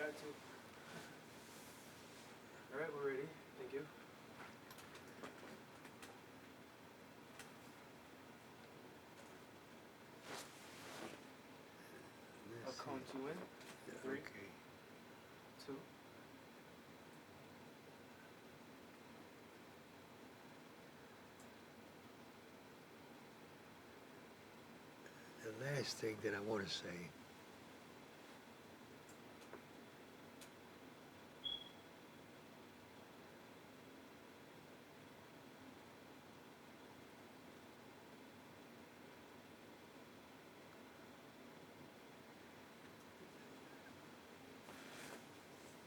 Got to. All right, we're ready. Thank you. I'll count you in. 3, Okay. 2. The last thing that I want to say,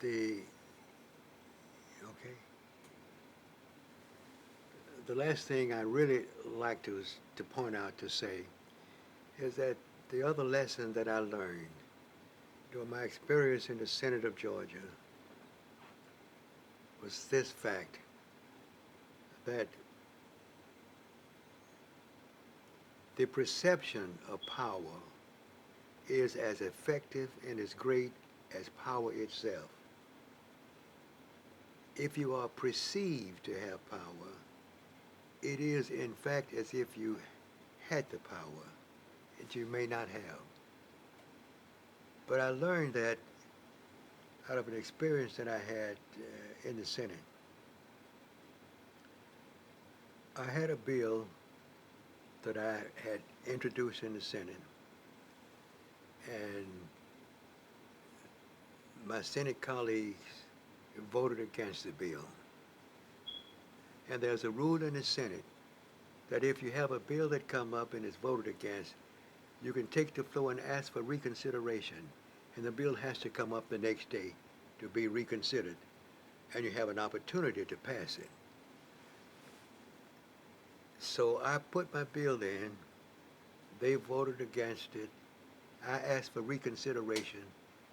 the okay. The last thing I really like to point out to say is that the other lesson that I learned during my experience in the Senate of Georgia was this fact that the perception of power is as effective and as great as power itself. If you are perceived to have power, it is in fact as if you had the power that you may not have. But I learned that out of an experience that I had in the Senate. I had a bill that I had introduced in the Senate, and my Senate colleagues voted against the bill. And there's a rule in the Senate that if you have a bill that come up and is voted against, you can take the floor and ask for reconsideration, and the bill has to come up the next day to be reconsidered, and you have an opportunity to pass it. So I put my bill in, they voted against it, I asked for reconsideration,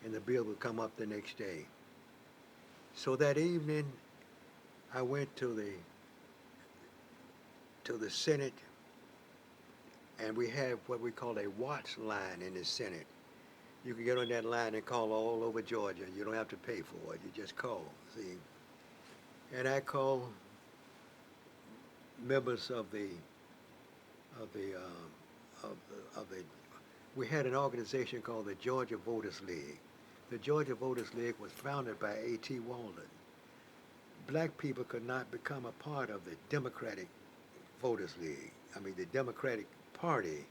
and the bill would come up the next day. So that evening, I went to the Senate, and we have what we call a watch line in the Senate. You can get on that line and call all over Georgia. You don't have to pay for it. You just call. See, and I called members of the of the of the. We had an organization called the Georgia Voters League. The Georgia Voters League was founded by A.T. Walden. Black people could not become a part of the Democratic Voters League. I mean, the Democratic Party,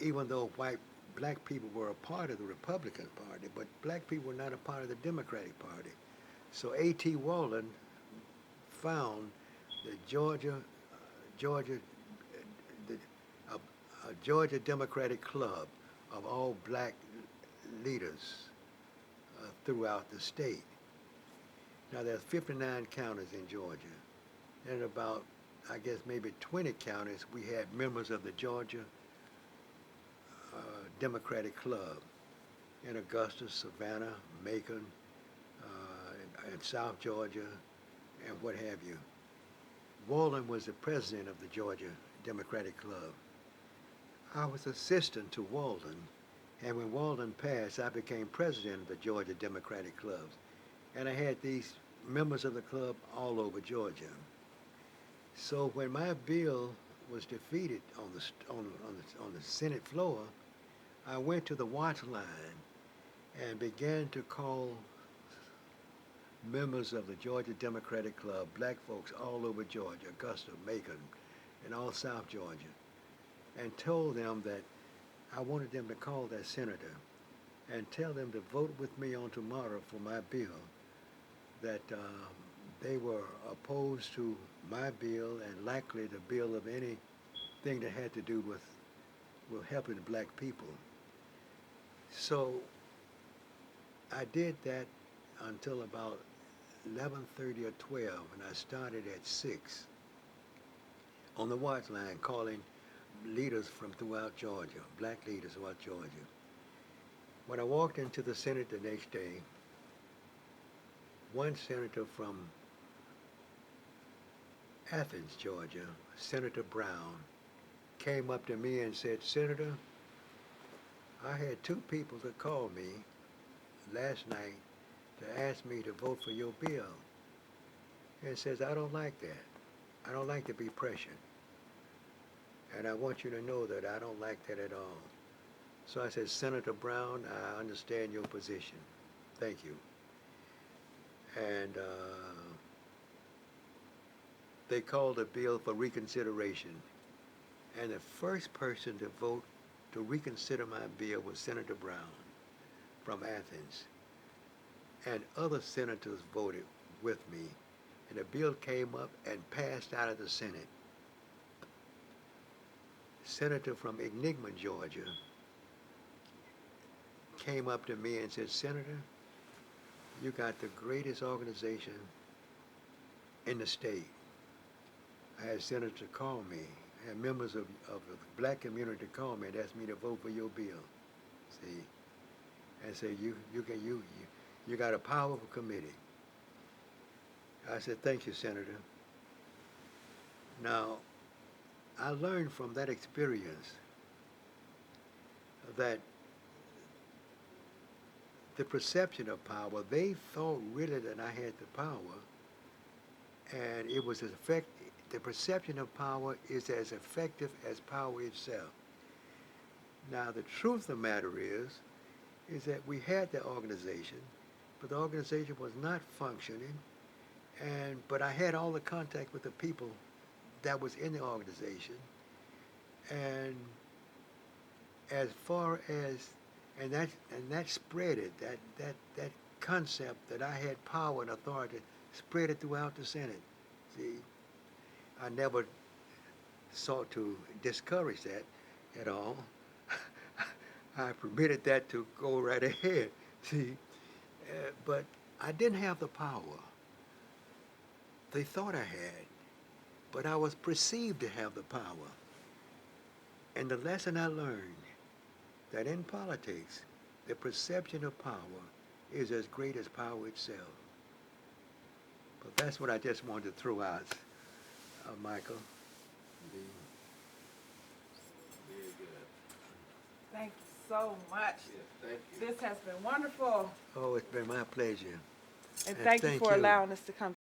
even though black people were a part of the Republican Party, but black people were not a part of the Democratic Party. So A.T. Walden found the Georgia, the, a Georgia Democratic Club of all black leaders throughout the state. Now there's 59 counties in Georgia, and about, I guess, maybe 20 counties we had members of the Georgia Democratic Club in Augusta, Savannah, Macon, and South Georgia, and what have you. Walden was the president of the Georgia Democratic Club. I was assistant to Walden, and when Walden passed, I became president of the Georgia Democratic Club. And I had these members of the club all over Georgia. So when my bill was defeated on the Senate floor, I went to the watch line and began to call members of the Georgia Democratic Club, black folks all over Georgia, Augusta, Macon, and all South Georgia, and told them that I wanted them to call their senator and tell them to vote with me on tomorrow for my bill, that they were opposed to my bill and likely the bill of anything that had to do with helping black people. So I did that until about 11:30 or 12, and I started at 6 on the watch line calling leaders from throughout Georgia, black leaders throughout Georgia. When I walked into the Senate the next day, one senator from Athens, Georgia, Senator Brown, came up to me and said, "Senator, I had two people that called me last night to ask me to vote for your bill. And it says, I don't like that. I don't like to be pressured. And I want you to know that I don't like that at all. So I said, Senator Brown, I understand your position. Thank you. And they called the bill for reconsideration. And the first person to vote to reconsider my bill was Senator Brown from Athens. And other senators voted with me. And the bill came up and passed out of the Senate. Senator from Enigma, Georgia, came up to me and said, Senator, you got the greatest organization in the state. I had senators call me, I had members of the black community call me and ask me to vote for your bill. See, and say you got a powerful committee. I said, thank you, Senator. Now, I learned from that experience that the perception of power, they thought really that I had the power, and it was the perception of power is as effective as power itself. Now, the truth of the matter is that we had the organization, but the organization was not functioning, but I had all the contact with the people that was in the organization, and as far as and that spread it, that concept that I had power and authority spread it throughout the Senate. See, I never sought to discourage that at all. I permitted that to go right ahead. See, but I didn't have the power. They thought I had, but I was perceived to have the power. And the lesson I learned that in politics, the perception of power is as great as power itself. But that's what I just wanted to throw out, Michael. Very good. Thank you so much. Yes, thank you. This has been wonderful. Oh, it's been my pleasure. And And thank you thank for you. allowing us to come